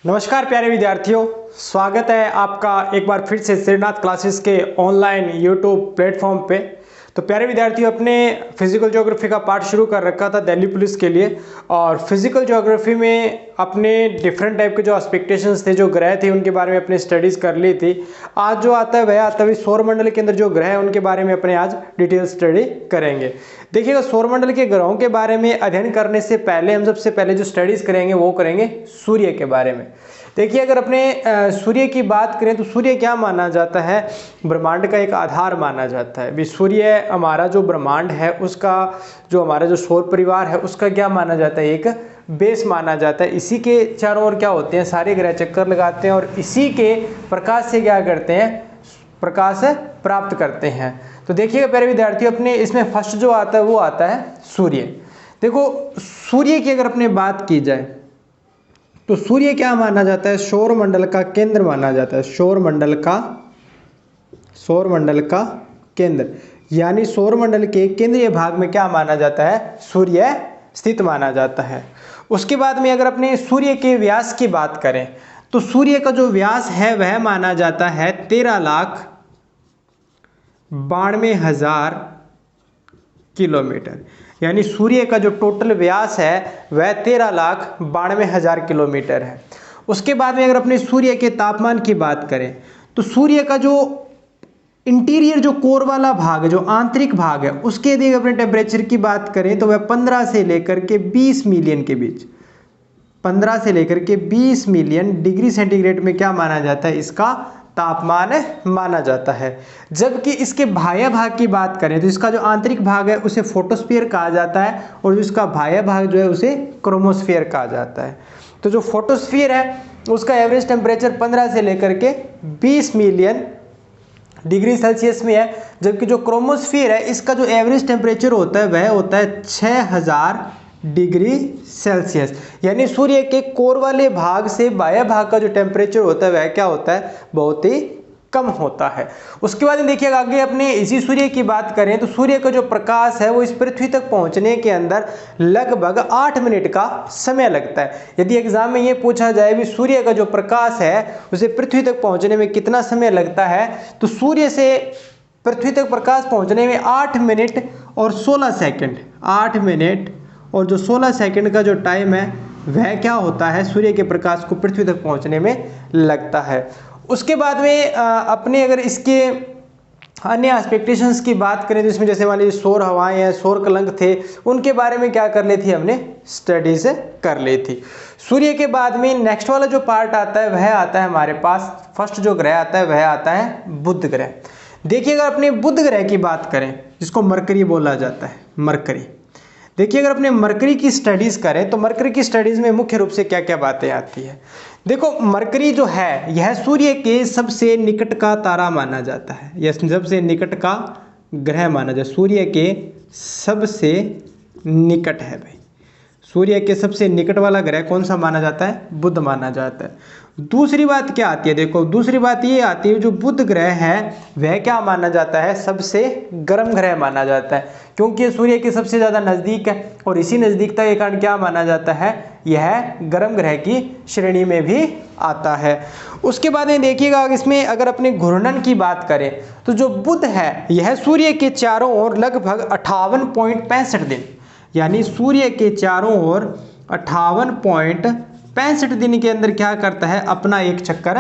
नमस्कार प्यारे विद्यार्थियों, स्वागत है आपका एक बार फिर से श्रीनाथ क्लासेस के ऑनलाइन यूट्यूब प्लेटफॉर्म पे। तो प्यारे विद्यार्थियों, अपने फिजिकल ज्योग्राफी का पार्ट शुरू कर रखा था दिल्ली पुलिस के लिए, और फिजिकल ज्योग्राफी में अपने डिफरेंट टाइप के जो एक्सपेक्टेशंस थे, जो ग्रह थे, उनके बारे में अपने स्टडीज़ कर ली थी। आज जो आता है वह आता है सौर मंडल के अंदर जो ग्रह है उनके बारे में अपने आज डिटेल स्टडी करेंगे। देखिएगा, सौरमंडल के ग्रहों के बारे में अध्ययन करने से पहले हम सबसे पहले जो स्टडीज़ करेंगे वो करेंगे सूर्य के बारे में। देखिए, अगर अपने सूर्य की बात करें तो सूर्य क्या माना जाता है, ब्रह्मांड का एक आधार माना जाता है। भी सूर्य हमारा जो ब्रह्मांड है उसका, जो हमारा जो सौर परिवार है उसका क्या माना जाता है, एक बेस माना जाता है। इसी के चारों ओर क्या होते हैं, सारे ग्रह चक्कर लगाते हैं और इसी के प्रकाश से क्या करते हैं, प्रकाश प्राप्त करते हैं। तो देखिएगा प्यारे विद्यार्थियों, अपने इसमें फर्स्ट जो आता है वो आता है सूर्य। देखो, सूर्य की अगर अपने बात की जाए तो सूर्य क्या माना जाता है, सौरमंडल का केंद्र माना जाता है। सौरमंडल का केंद्र, यानी सौरमंडल के केंद्रीय भाग में क्या माना जाता है, सूर्य स्थित माना जाता है। उसके बाद में अगर अपने सूर्य के व्यास की बात करें तो सूर्य का जो व्यास है वह माना जाता है 13,92,000 किलोमीटर। यानी सूर्य का जो टोटल व्यास है वह 13,92,000 किलोमीटर है। उसके बाद में अगर अपने सूर्य के तापमान की बात करें तो सूर्य का जो इंटीरियर, जो कोर वाला भाग है, जो आंतरिक भाग है, उसके यदि अपने टेम्परेचर की बात करें तो वह 15 से लेकर के 20 मिलियन के बीच, 15 से लेकर के 20 मिलियन डिग्री सेंटीग्रेड में क्या माना जाता है, इसका तापमान माना जाता है। जबकि इसके बाह्य भाग की बात करें तो इसका जो आंतरिक भाग है उसे फोटोस्फीयर कहा जाता है और इसका बाह्य भाग जो है उसे क्रोमोस्फीयर कहा जाता है। तो जो फोटोस्फीयर है उसका एवरेज टेम्परेचर 15 से लेकर के 20 मिलियन डिग्री सेल्सियस में है, जबकि जो क्रोमोस्फीयर है इसका जो एवरेज टेम्परेचर होता है वह होता है 6000 डिग्री सेल्सियस। यानी सूर्य के कोर वाले भाग से बाह्य भाग का जो टेम्परेचर होता है वह क्या होता है, बहुत ही कम होता है। उसके बाद देखिएगा आगे अपने इसी सूर्य की बात करें तो सूर्य का जो प्रकाश है वो इस पृथ्वी तक पहुंचने के अंदर लगभग 8 मिनट का समय लगता है। यदि एग्जाम में ये पूछा जाए भी सूर्य का जो प्रकाश है उसे पृथ्वी तक पहुंचने में कितना समय लगता है, तो सूर्य से पृथ्वी तक प्रकाश पहुंचने में 8 मिनट और 16 सेकेंड, 8 मिनट और जो 16 सेकंड का जो टाइम है वह क्या होता है, सूर्य के प्रकाश को पृथ्वी तक पहुंचने में लगता है। उसके बाद में अपने अगर इसके अन्य एक्सपेक्टेशंस की बात करें तो इसमें जैसे मान लीजिए सौर हवाएं हैं, सौर कलंक थे, उनके बारे में क्या कर ली थी, हमने स्टडीज कर ली थी। सूर्य के बाद में नेक्स्ट वाला जो पार्ट आता है वह आता है हमारे पास, फर्स्ट जो ग्रह आता है वह आता है बुध ग्रह। देखिए, अगर अपने बुध ग्रह की बात करें जिसको मरकरी बोला जाता है, मरकरी। देखिए, अगर अपने मरकरी की स्टडीज़ करें तो मरकरी की स्टडीज़ में मुख्य रूप से क्या क्या बातें आती है। देखो, मरकरी जो है यह सूर्य के सबसे निकट का तारा माना जाता है, यह सबसे निकट का ग्रह माना जाता है। सूर्य के सबसे निकट है भाई, सूर्य के सबसे निकट वाला ग्रह कौन सा माना जाता है, बुध माना जाता है। दूसरी बात क्या आती है, देखो दूसरी बात ये आती है जो बुध ग्रह है वह क्या माना जाता है, सबसे गर्म ग्रह माना जाता है, क्योंकि ये सूर्य के सबसे ज़्यादा नज़दीक है और इसी नज़दीकता के कारण क्या माना जाता है, यह गर्म ग्रह की श्रेणी में भी आता है। उसके बाद में देखिएगा इसमें अगर अपने घूर्णन की बात करें तो जो बुध है यह सूर्य के चारों ओर लगभग 58.65 दिन, यानी सूर्य के चारों ओर 58.65 दिन के अंदर क्या करता है, अपना एक चक्कर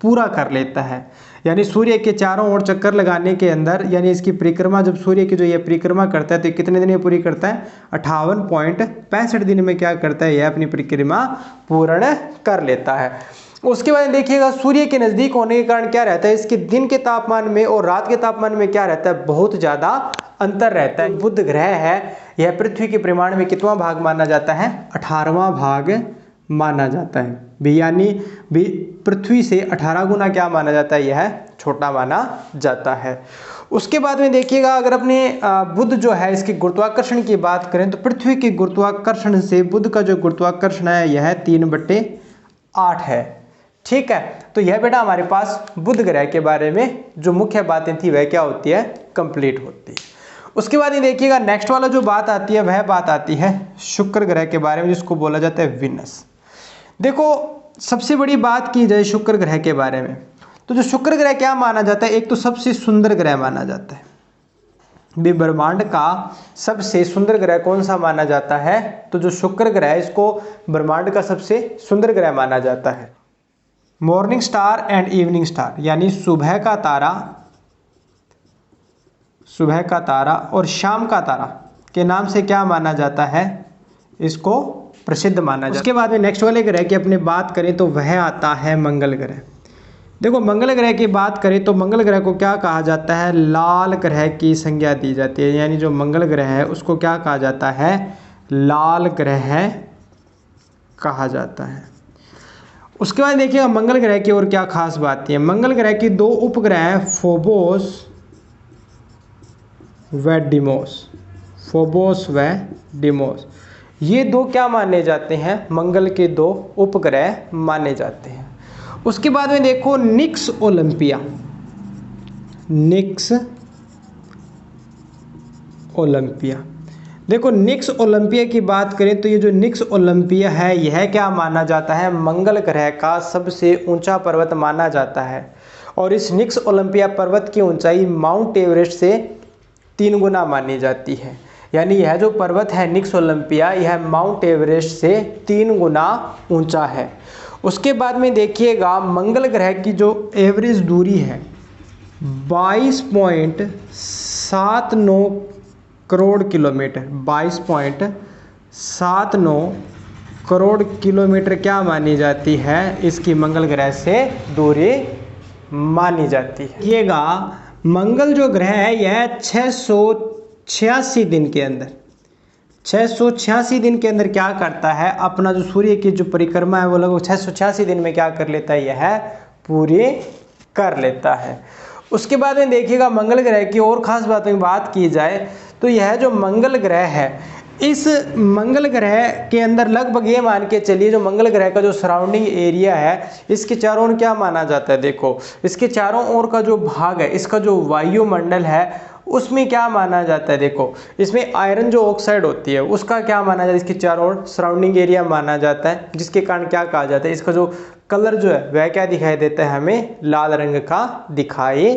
पूरा कर लेता है। यानी सूर्य के चारों ओर चक्कर लगाने के अंदर, यानी इसकी परिक्रमा, जब सूर्य की जो ये परिक्रमा करता है तो कितने दिन में पूरी करता है, 58.65 दिन में क्या करता है, यह अपनी परिक्रमा पूर्ण कर लेता है। उसके बाद देखिएगा सूर्य के नज़दीक होने के कारण क्या रहता है, इसके दिन के तापमान में और रात के तापमान में क्या रहता है, बहुत ज़्यादा अंतर रहता है। बुध ग्रह है यह पृथ्वी के परिमाण में कितवां भाग माना जाता है, 18वां भाग माना जाता है भी, यानी भी पृथ्वी से 18 गुना क्या माना जाता है, यह छोटा माना जाता है। उसके बाद में देखिएगा अगर अपने बुध जो है इसके गुरुत्वाकर्षण की बात करें तो पृथ्वी के गुरुत्वाकर्षण से बुध का जो गुरुत्वाकर्षण है यह 3/8 है। ठीक है, तो यह बेटा हमारे पास बुध ग्रह के बारे में जो मुख्य बातें थी वह क्या होती है, कंप्लीट होती है। उसके बाद ये देखिएगा नेक्स्ट वाला जो बात आती है वह बात आती है शुक्र ग्रह के बारे में, जिसको बोला जाता है विनस। देखो, सबसे बड़ी बात की जाए शुक्र ग्रह के बारे में, तो जो शुक्र ग्रह क्या माना जाता है, एक तो सबसे सुंदर ग्रह माना जाता है। भी ब्रह्मांड का सबसे सुंदर ग्रह कौन सा माना जाता है, तो जो शुक्र ग्रह है इसको ब्रह्मांड का सबसे सुंदर ग्रह माना जाता है। Morning star and evening star, यानी सुबह का तारा और शाम का तारा के नाम से क्या माना जाता है, इसको प्रसिद्ध माना जाता है। उसके बाद में नेक्स्ट वाले ग्रह की अपने बात करें तो वह आता है मंगल ग्रह। देखो मंगल ग्रह की बात करें तो मंगल ग्रह को क्या कहा जाता है, लाल ग्रह की संज्ञा दी जाती है, यानी जो मंगल ग्रह है उसको क्या कहा जाता है, लाल ग्रह कहा जाता है। उसके बाद देखिएगा मंगल ग्रह की और क्या खास बात है। मंगल ग्रह की दो उपग्रह हैं, फोबोस व डिमोस। ये दो क्या माने जाते हैं, मंगल के दो उपग्रह माने जाते हैं। उसके बाद में देखो निक्स ओलंपिया। देखो निक्स ओलंपिया की बात करें तो ये जो निक्स ओलंपिया है यह क्या माना जाता है, मंगल ग्रह का सबसे ऊंचा पर्वत माना जाता है। और इस निक्स ओलंपिया पर्वत की ऊंचाई माउंट एवरेस्ट से 3 गुना मानी जाती है। यानी यह जो पर्वत है निक्स ओलंपिया, यह माउंट एवरेस्ट से 3 गुना ऊंचा है। उसके बाद में देखिएगा मंगल ग्रह की जो एवरेज दूरी है 22.79 करोड़ किलोमीटर, 22.79 करोड़ किलोमीटर क्या मानी जाती है, इसकी मंगल ग्रह से दूरी मानी जाती है। देखिएगा मंगल जो ग्रह है यह 686 दिन के अंदर 686 दिन के अंदर क्या करता है, अपना जो सूर्य की जो परिक्रमा है वो लगभग 686 दिन में क्या कर लेता है, यह पूरी कर लेता है। उसके बाद में देखिएगा मंगल ग्रह की और खास बातों की बात की जाए तो यह जो मंगल ग्रह है, इस मंगल ग्रह के अंदर लगभग ये मान के चलिए जो मंगल ग्रह का जो सराउंडिंग एरिया है इसके चारों ओर क्या माना जाता है, देखो इसके चारों ओर का जो भाग है, इसका जो वायुमंडल है उसमें क्या माना जाता है, देखो इसमें आयरन जो ऑक्साइड होती है उसका क्या माना जाता है, इसके चारों ओर सराउंडिंग एरिया माना जाता है, जिसके कारण क्या कहा जाता है, इसका जो कलर जो है वह क्या दिखाई देता है, हमें लाल रंग का दिखाई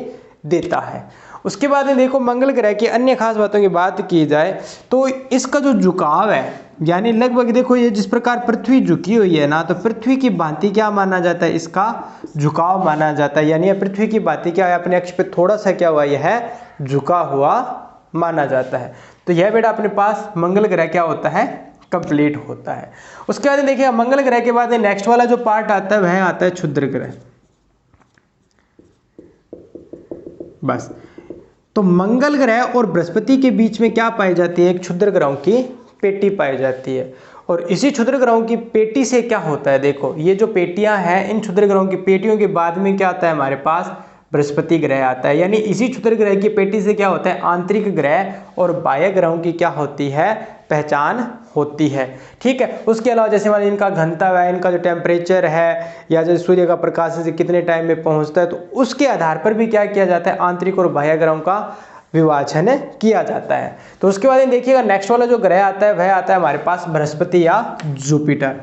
देता है। उसके बाद में देखो मंगल ग्रह की अन्य खास बातों की बात की जाए तो इसका जो झुकाव है, यानी लगभग देखो ये जिस प्रकार पृथ्वी झुकी हुई है ना, तो पृथ्वी की भांति क्या माना जाता है, इसका झुकाव माना जाता है। यानी पृथ्वी की भांति क्या है, अपने अक्ष पे थोड़ा सा क्या हुआ, यह है झुका हुआ माना जाता है। तो यह बेटा अपने पास मंगल ग्रह क्या होता है, कंप्लीट होता है। उसके बाद देखिए मंगल ग्रह के बाद नेक्स्ट वाला जो पार्ट आता है वह आता है क्षुद्र ग्रह। बस तो मंगल ग्रह और बृहस्पति के बीच में क्या पाई जाती है, एक क्षुद्र ग्रहों की पेटी पाई जाती है। और इसी क्षुद्र ग्रहों की पेटी से क्या होता है, देखो ये जो पेटियां हैं, इन क्षुद्र ग्रहों की पेटियों के बाद में क्या आता है, हमारे पास बृहस्पति ग्रह आता है। यानी इसी क्षुद्र ग्रह की पेटी से क्या होता है, आंतरिक ग्रह और बाह्य ग्रहों की क्या होती है, पहचान होती है। ठीक है। उसके अलावा जैसे मान इनका घनत्व है, इनका जो टेम्परेचर है, या जो सूर्य का प्रकाश से कितने टाइम में पहुंचता है, तो उसके आधार पर भी क्या किया जाता है, आंतरिक और बाह्य ग्रहों का विभाजन किया जाता है। तो उसके बाद देखिएगा नेक्स्ट वाला जो ग्रह आता है वह आता है हमारे पास बृहस्पति या जुपिटर।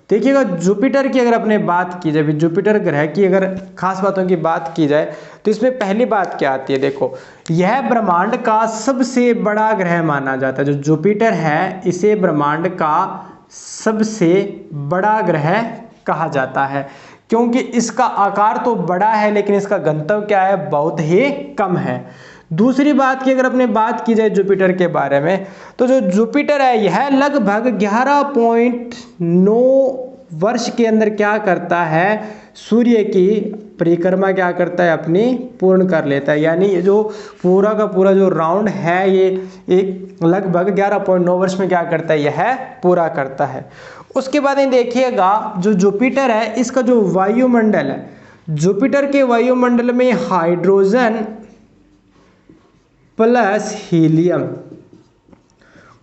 देखिएगा जुपिटर की अगर अपने बात की जाए, जुपिटर ग्रह की अगर खास बातों की बात की जाए तो इसमें पहली बात क्या आती है, देखो यह ब्रह्मांड का सबसे बड़ा ग्रह माना जाता है। जो जुपिटर है इसे ब्रह्मांड का सबसे बड़ा ग्रह कहा जाता है, क्योंकि इसका आकार तो बड़ा है लेकिन इसका घनत्व क्या है, बहुत ही कम है। दूसरी बात की अगर अपने बात की जाए जुपिटर के बारे में, तो जो जुपिटर है यह लगभग 11.9 वर्ष के अंदर क्या करता है, सूर्य की परिक्रमा क्या करता है, अपनी पूर्ण कर लेता है। यानी ये जो पूरा का पूरा जो राउंड है ये एक लगभग 11.9 वर्ष में क्या करता है, यह पूरा करता है। उसके बाद देखिएगा जो जुपिटर है इसका जो वायुमंडल है, जुपिटर के वायुमंडल में हाइड्रोजन प्लस हीलियम,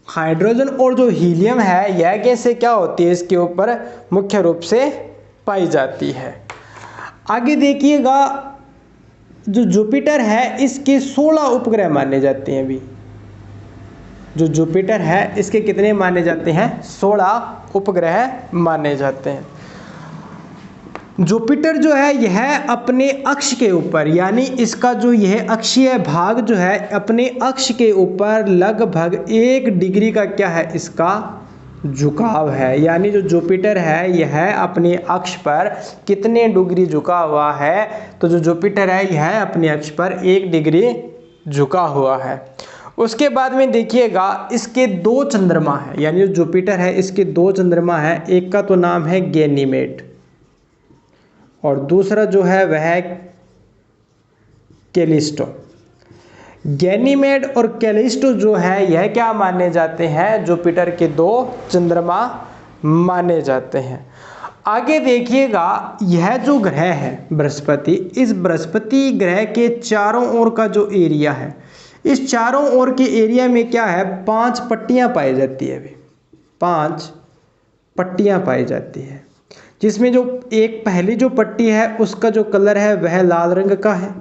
हाइड्रोजन और जो हीलियम है यह गैसें क्या होती है, इसके ऊपर मुख्य रूप से पाई जाती है। आगे देखिएगा जो जुपिटर है इसके 16 उपग्रह माने जाते हैं। अभी जो जुपिटर है इसके कितने माने जाते हैं, 16 उपग्रह माने जाते हैं। जुपिटर जो है यह अपने अक्ष के ऊपर, यानी इसका जो यह अक्षीय भाग जो है अपने अक्ष के ऊपर लगभग 1 डिग्री का क्या है, इसका झुकाव है। यानी जो जुपिटर है यह अपने अक्ष पर कितने डिग्री झुका हुआ है, तो जो जुपिटर है यह अपने अक्ष पर 1 डिग्री झुका हुआ है। उसके बाद में देखिएगा इसके 2 चंद्रमा है, यानी जो जुपिटर है इसके 2 चंद्रमा है। एक का तो नाम है गैनीमेड और दूसरा जो है वह है कैलिस्टो। गैनीमेड और कैलिस्टो जो है यह क्या माने जाते हैं, जुपिटर के 2 चंद्रमा माने जाते हैं। आगे देखिएगा यह जो ग्रह है बृहस्पति, इस बृहस्पति ग्रह के चारों ओर का जो एरिया है, इस चारों ओर के एरिया में क्या है 5 पट्टियां पाई जाती है। अभी 5 पट्टियां पाई जाती है, जिसमें जो एक पहली जो पट्टी है उसका जो कलर है वह लाल रंग का है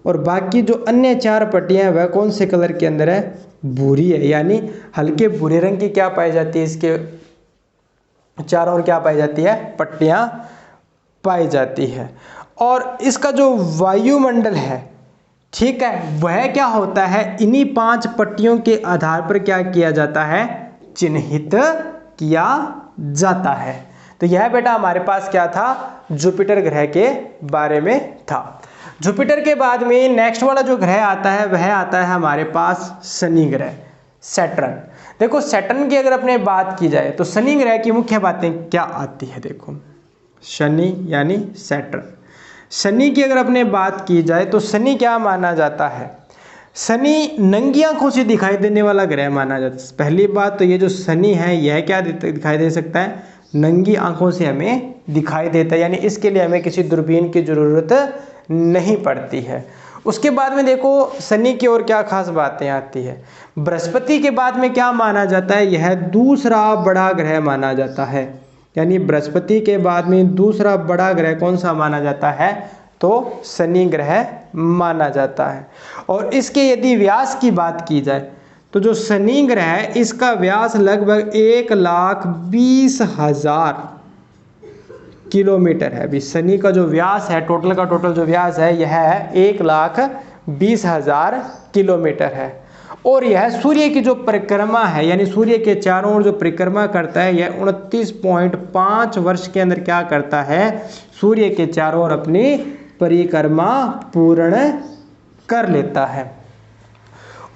और बाकी जो अन्य 4 पट्टियां हैं वह कौन से कलर के अंदर है, भूरी है। यानी हल्के भूरे रंग की क्या पाई जाती है, इसके चारों ओर क्या पाई जाती है, पट्टियां पाई जाती है। और इसका जो वायुमंडल है, ठीक है, वह क्या होता है, इन्हीं 5 पट्टियों के आधार पर क्या किया जाता है, चिन्हित किया जाता है। तो यह बेटा हमारे पास क्या था, जुपिटर ग्रह के बारे में था। जुपिटर के बाद में नेक्स्ट वाला जो ग्रह आता है वह आता है हमारे पास शनि ग्रह, सैटर्न। देखो सैटर्न की अगर अपने बात की जाए तो शनि ग्रह की मुख्य बातें क्या आती है, देखो शनि यानी सैटर्न। शनि की अगर अपने बात की जाए तो शनि क्या माना जाता है, शनि नंगी आंखों से दिखाई देने वाला ग्रह माना जाता है। पहली बात तो ये जो शनि है यह क्या दिखाई दे सकता है, नंगी आंखों से हमें दिखाई देता है, यानी इसके लिए हमें किसी दूरबीन की जरूरत नहीं पड़ती है। उसके बाद में देखो शनि की ओर क्या खास बातें आती है, बृहस्पति के बाद में क्या माना जाता है, यह दूसरा बड़ा ग्रह माना जाता है। यानी बृहस्पति के बाद में दूसरा बड़ा ग्रह कौन सा माना जाता है, तो शनि ग्रह माना जाता है। और इसके यदि व्यास की बात की जाए तो जो शनि ग्रह है इसका व्यास लगभग 1,20,000 किलोमीटर है। अभी शनि का जो व्यास है, टोटल का टोटल जो व्यास है यह 1,20,000 किलोमीटर है। और यह सूर्य की जो परिक्रमा है, यानी सूर्य के चारों ओर जो परिक्रमा करता है, यह 29.5 वर्ष के अंदर क्या करता है, सूर्य के चारों ओर अपनी परिक्रमा पूर्ण कर लेता है।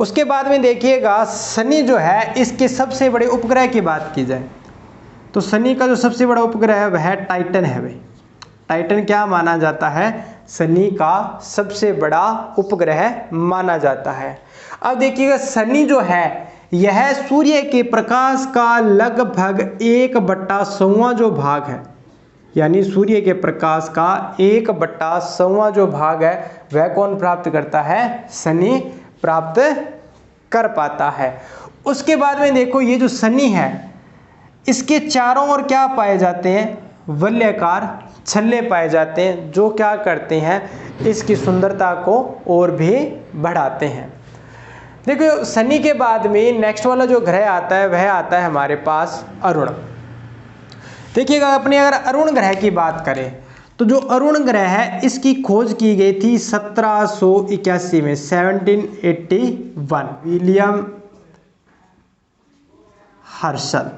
उसके बाद में देखिएगा शनि जो है इसके सबसे बड़े उपग्रह की बात की जाए तो शनि का जो सबसे बड़ा उपग्रह है वह टाइटन है। भाई टाइटन क्या माना जाता है, शनि का सबसे बड़ा उपग्रह माना जाता है। अब देखिएगा शनि जो है यह सूर्य के प्रकाश का लगभग 1/100वां जो भाग है, यानी सूर्य के प्रकाश का 1/100वां जो भाग है वह कौन प्राप्त करता है, शनि प्राप्त कर पाता है। उसके बाद में देखो ये जो शनि है इसके चारों ओर क्या पाए जाते हैं, वलयाकार छल्ले पाए जाते हैं, जो क्या करते हैं, इसकी सुंदरता को और भी बढ़ाते हैं। देखो शनि के बाद में नेक्स्ट वाला जो ग्रह आता है वह आता है हमारे पास अरुण। देखिएगा अपने अगर अरुण ग्रह की बात करें तो जो अरुण ग्रह है इसकी खोज की गई थी 1781 में, 1781, विलियम हर्शल।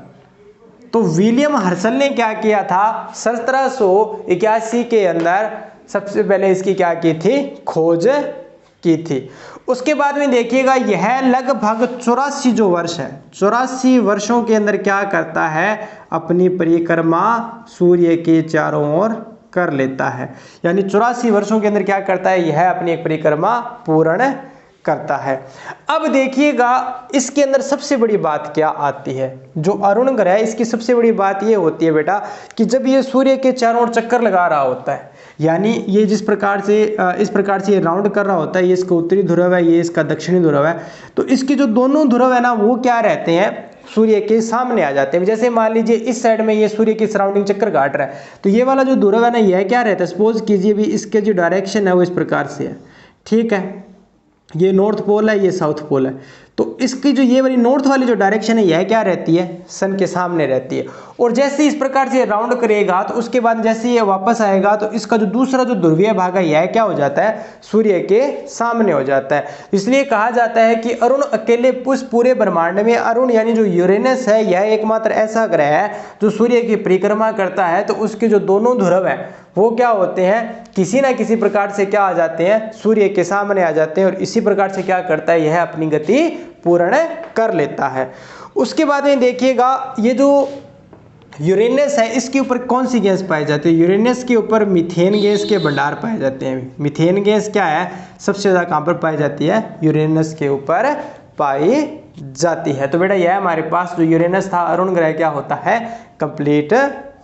तो विलियम हर्शल ने क्या किया था, 1781 के अंदर सबसे पहले इसकी क्या की थी, खोज की थी। उसके बाद में देखिएगा यह लगभग 84 जो वर्ष है, 84 वर्षों के अंदर क्या करता है, अपनी परिक्रमा सूर्य के चारों ओर कर लेता है। यानी 84 वर्षों के अंदर क्या करता है, यह अपनी एक परिक्रमा पूर्ण करता है। अब देखिएगा इसके अंदर सबसे बड़ी बात क्या आती है, जो अरुण ग्रह है इसकी सबसे बड़ी बात ये होती है बेटा कि जब ये सूर्य के चारों ओर चक्कर लगा रहा होता है, यानी ये जिस प्रकार से इस प्रकार से ये राउंड कर रहा होता है, ये इसका उत्तरी ध्रुव है, ये इसका दक्षिणी ध्रुव है, तो इसके जो दोनों ध्रुव है ना वो क्या रहते हैं, सूर्य के सामने आ जाते हैं। जैसे मान लीजिए इस साइड में ये सूर्य की सराउंडिंग चक्कर काट रहा है, तो ये वाला जो ध्रुव है ना यह क्या रहता है, सपोज कीजिए भी इसके जो डायरेक्शन है वो इस प्रकार से है, ठीक है, ये नॉर्थ पोल है, ये साउथ पोल है, तो इसकी जो ये वाली नॉर्थ वाली जो डायरेक्शन है यह क्या रहती है, सन के सामने रहती है। और जैसे ही इस प्रकार से राउंड करेगा तो उसके बाद जैसे ये वापस आएगा तो इसका जो दूसरा जो ध्रुवीय भाग है यह क्या हो जाता है, सूर्य के सामने हो जाता है। इसलिए कहा जाता है कि अरुण अकेले उस पूरे ब्रह्मांड में, अरुण यानी जो यूरेनस है यह एकमात्र ऐसा ग्रह है जो सूर्य की परिक्रमा करता है, तो उसके जो दोनों ध्रुव है वो क्या होते हैं, किसी ना किसी प्रकार से क्या आ जाते हैं, सूर्य के सामने आ जाते हैं, और इसी प्रकार से क्या करता है, यह अपनी गति पूर्ण कर लेता है। उसके बाद में देखिएगा ये जो यूरेनस है इसके ऊपर कौन सी गैस पाई जाती है, यूरेनस के ऊपर मीथेन गैस के भंडार पाए जाते हैं। मीथेन गैस क्या है, सबसे ज़्यादा कहाँ पर पाई जाती है, यूरेनस के ऊपर पाई जाती है। तो बेटा यह हमारे पास जो यूरेनस था अरुण ग्रह क्या होता है, कंप्लीट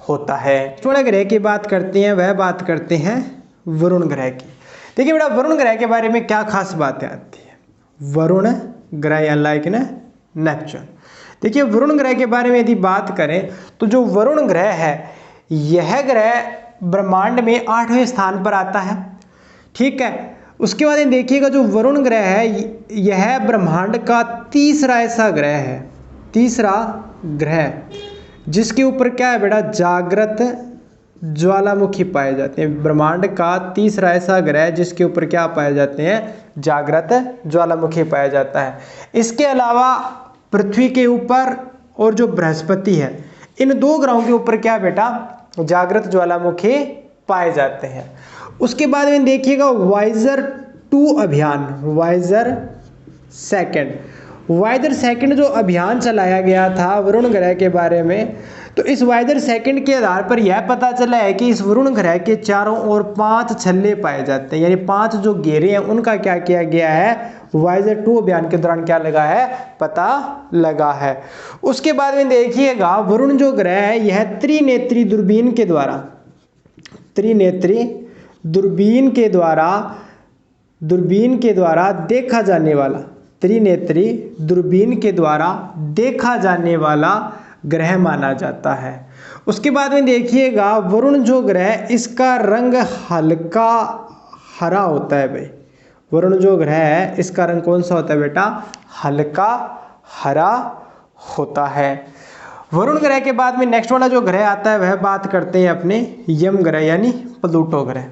होता है। थोड़ा ग्रह की बात करते हैं, वह बात करते हैं वरुण ग्रह की। देखिए बेटा वरुण ग्रह के बारे में क्या खास बातें आती है, वरुण ग्रह या लाइक नेपच्यून। देखिए वरुण ग्रह के बारे में यदि बात करें तो जो वरुण ग्रह है यह ग्रह ब्रह्मांड में 8वें स्थान पर आता है, ठीक है। उसके बाद देखिएगा जो वरुण ग्रह है यह ब्रह्मांड का तीसरा ऐसा ग्रह है, तीसरा ग्रह जिसके ऊपर क्या है बेटा, जागृत ज्वालामुखी पाए जाते हैं। ब्रह्मांड का तीसरा ऐसा ग्रह जिसके ऊपर क्या पाए जाते हैं, जागृत ज्वालामुखी पाया जाता है। इसके अलावा पृथ्वी के ऊपर और जो बृहस्पति है, इन दो ग्रहों के ऊपर क्या बेटा, जागृत ज्वालामुखी पाए जाते हैं। उसके बाद में देखिएगा वाइजर 2 अभियान, वाइजर सेकंड जो अभियान चलाया गया था वरुण ग्रह के बारे में, तो इस वाइजर सेकंड के आधार पर यह पता चला है कि इस वरुण ग्रह के चारों ओर 5 छल्ले पाए जाते हैं, यानी 5 जो घेरे हैं उनका क्या किया गया है, वाइजर 2 अभियान के दौरान क्या लगा है, पता लगा है। उसके बाद में देखिएगा वरुण जो ग्रह है यह त्रिनेत्री दूरबीन के द्वारा देखा जाने वाला, त्रिनेत्री दूरबीन के द्वारा देखा जाने वाला ग्रह माना जाता है। उसके बाद में देखिएगा वरुण जो ग्रह इसका रंग हल्का हरा होता है भाई, वरुण जो ग्रह है इसका रंग कौन सा होता है बेटा, हल्का हरा होता है। वरुण ग्रह के बाद में नेक्स्ट वाला जो ग्रह आता है वह बात करते हैं अपने यम ग्रह यानी प्लूटो ग्रह।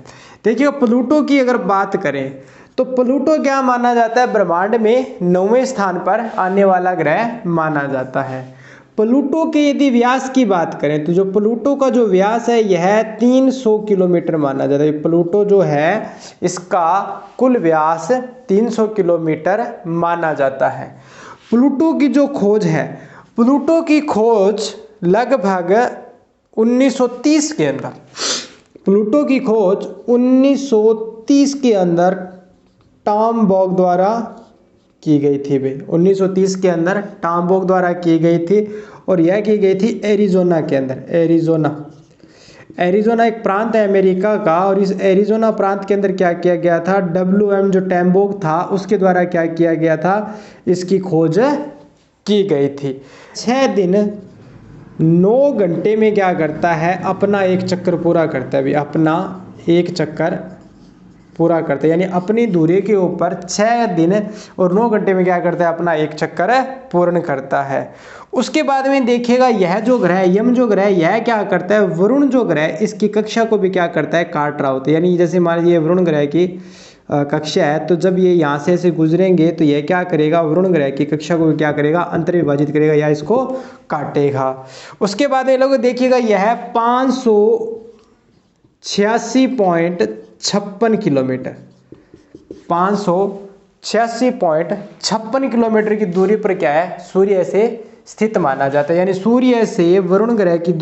देखिए प्लूटो की अगर बात करें तो प्लूटो क्या माना जाता है, ब्रह्मांड में 9वें स्थान पर आने वाला ग्रह माना जाता है। प्लूटो के यदि व्यास की बात करें तो जो प्लूटो का जो व्यास है यह 300 किलोमीटर माना जाता है। प्लूटो जो है इसका कुल व्यास 300 किलोमीटर माना जाता है। प्लूटो की जो खोज है, प्लूटो की खोज लगभग 1930 के अंदर, प्लूटो की खोज 1930 के अंदर टॉम बॉग द्वारा की गई थी भाई, 1930 के अंदर टॉम बॉग द्वारा की गई थी, और यह की गई थी एरिजोना के अंदर। एरिजोना एक प्रांत है अमेरिका का, और इस एरिजोना प्रांत के अंदर क्या किया गया था, WM जो टॉम था उसके द्वारा क्या किया गया था, इसकी खोज की गई थी। 6 दिन 9 घंटे में क्या करता है, अपना एक चक्कर पूरा करता है भाई, अपना एक चक्कर पूरा करता है, यानी अपनी दूरी के ऊपर 6 दिन और 9 घंटे में क्या करता है, अपना एक चक्कर पूर्ण करता है। उसके बाद में देखिएगा यह जो ग्रह यम जो ग्रह यह क्या करता है, वरुण जो ग्रह इसकी कक्षा को भी क्या करता है, काट रहा होता है। यानी जैसे मान लीजिए वरुण ग्रह की कक्षा है, तो जब ये यहाँ से ऐसे गुजरेंगे तो यह क्या करेगा, वरुण ग्रह की कक्षा को क्या करेगा, अंतर विभाजित करेगा या इसको काटेगा। उसके बाद में लोग देखिएगा यह 586.56 किलोमीटर, 586.56 किलोमीटर की दूरी पर क्या है, सूर्य से स्थित माना जाता है। यानी सूर्य से वरुण ग्रह की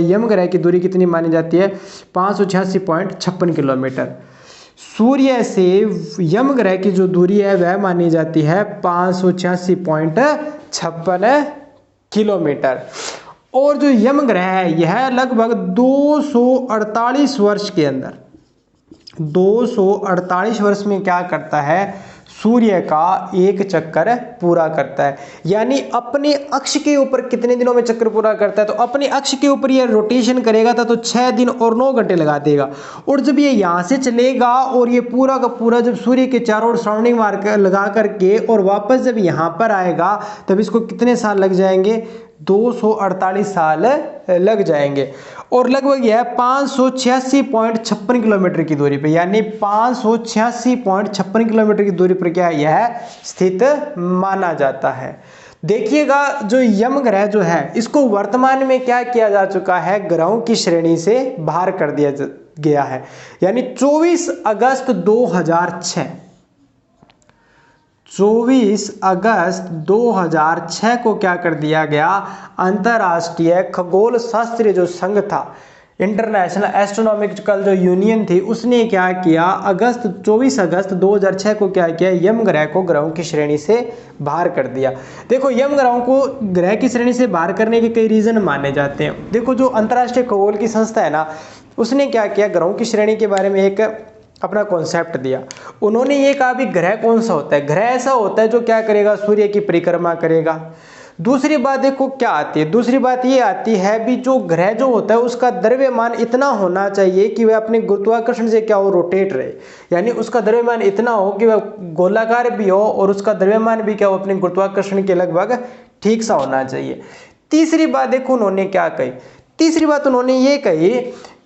यम ग्रह की दूरी कितनी मानी जाती है, 586.56 किलोमीटर। सूर्य से यम ग्रह की जो दूरी है वह मानी जाती है 586.56 किलोमीटर। और जो यम ग्रह है यह लगभग 248 वर्ष के अंदर, 248 वर्ष में क्या करता है, सूर्य का एक चक्कर पूरा करता है। यानी अपने अक्ष के ऊपर कितने दिनों में चक्कर पूरा करता है, तो अपने अक्ष के ऊपर ये रोटेशन करेगा तो 6 दिन और 9 घंटे लगा देगा। और जब ये यहाँ से चलेगा और ये पूरा का पूरा जब सूर्य के चारों ओर सराउंडिंग मार कर लगा करके और वापस जब यहाँ पर आएगा तब इसको कितने साल लग जाएंगे, 248 साल लग जाएंगे। और लगभग यह 586.56 किलोमीटर की दूरी पे, यानी 586.56 किलोमीटर की दूरी पर क्या यह स्थित माना जाता है। देखिएगा जो यम ग्रह जो है इसको वर्तमान में क्या किया जा चुका है, ग्रहों की श्रेणी से बाहर कर दिया गया है। यानी 24 अगस्त 2006 को क्या कर दिया गया, अंतरराष्ट्रीय खगोल शास्त्रीय जो संघ था, इंटरनेशनल एस्ट्रोनॉमिकल जो यूनियन थी, उसने क्या किया, 24 अगस्त 2006 को क्या किया, यम ग्रह को ग्रहों की श्रेणी से बाहर कर दिया। देखो यम ग्रहों को ग्रह की श्रेणी से बाहर करने के कई रीजन माने जाते हैं। देखो जो अंतरराष्ट्रीय खगोल की संस्था है ना, उसने क्या किया, ग्रहों की श्रेणी के बारे में एक अपना कॉन्सेप्ट दिया। उन्होंने ये कहा भी ग्रह कौन सा होता है, ग्रह ऐसा होता है जो क्या करेगा, सूर्य की परिक्रमा करेगा। दूसरी बात देखो क्या आती है, दूसरी बात ये आती है भी जो ग्रह जो होता है उसका द्रव्यमान इतना होना चाहिए कि वह अपने गुरुत्वाकर्षण से क्या हो, रोटेट रहे। यानी उसका द्रव्यमान इतना हो कि वह गोलाकार भी हो और उसका द्रव्यमान भी क्या हो, अपने गुरुत्वाकर्षण के लगभग ठीक सा होना चाहिए। तीसरी बात देखो उन्होंने क्या कही, तीसरी बात उन्होंने ये कही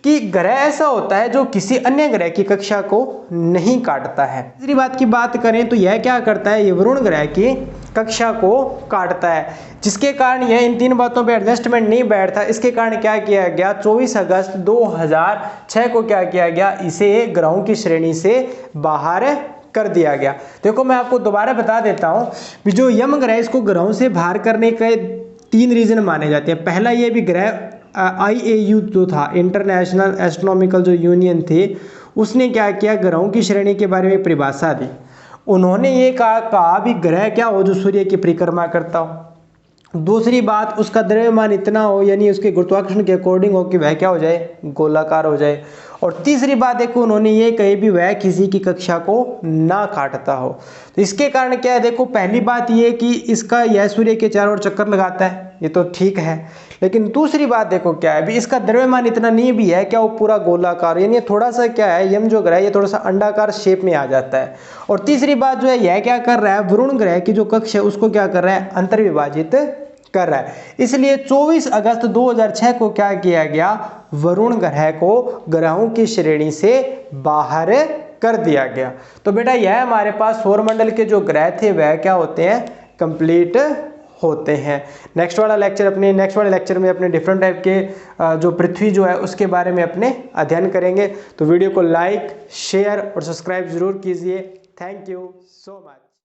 कि ग्रह ऐसा होता है जो किसी अन्य ग्रह की कक्षा को नहीं काटता है। तीसरी बात की बात करें तो यह क्या करता है, ये वरुण ग्रह की कक्षा को काटता है, जिसके कारण यह इन तीन बातों पे एडजस्टमेंट नहीं बैठता। इसके कारण क्या किया गया, 24 अगस्त 2006 को क्या किया गया, इसे ग्रहों की श्रेणी से बाहर कर दिया गया। देखो मैं आपको दोबारा बता देता हूं, जो यम ग्रह इसको ग्रहों से बाहर करने के 3 रीजन माने जाते हैं। पहला ये भी ग्रह IAU जो था, इंटरनेशनल एस्ट्रोनॉमिकल जो यूनियन थी, उसने क्या किया, ग्रहों की श्रेणी के बारे में परिभाषा दी। उन्होंने ये कहा भी ग्रह क्या हो, जो सूर्य की परिक्रमा करता हो। दूसरी बात, उसका द्रव्यमान इतना हो, यानी उसके गुरुत्वाकर्षण के अकॉर्डिंग हो कि वह क्या हो जाए, गोलाकार हो जाए। और तीसरी बात देखो उन्होंने ये कही भी वह किसी की कक्षा को ना काटता हो। तो इसके कारण क्या है, देखो पहली बात ये कि इसका यह सूर्य के चारों ओर चक्कर लगाता है, ये तो ठीक है। लेकिन दूसरी बात देखो क्या है भी, इसका द्रव्यमान इतना नहीं भी है क्या वो पूरा गोलाकार, यानी थोड़ा सा क्या है, यम जो ग्रह है ये थोड़ा सा अंडाकार शेप में आ जाता है। और तीसरी बात जो है, यह क्या कर रहा है, वरुण ग्रह की जो कक्ष है उसको क्या कर रहा है, अंतर्विभाजित कर रहा है। इसलिए 24 अगस्त 2006 को क्या किया गया, वरुण ग्रह को ग्रहों की श्रेणी से बाहर कर दिया गया। तो बेटा यह हमारे पास सौरमंडल के जो ग्रह थे वह क्या होते हैं, कंप्लीट होते हैं। नेक्स्ट वाले लेक्चर में अपने डिफरेंट टाइप के जो पृथ्वी जो है उसके बारे में अपने अध्ययन करेंगे। तो वीडियो को लाइक, शेयर और सब्सक्राइब जरूर कीजिए। Thank you so much.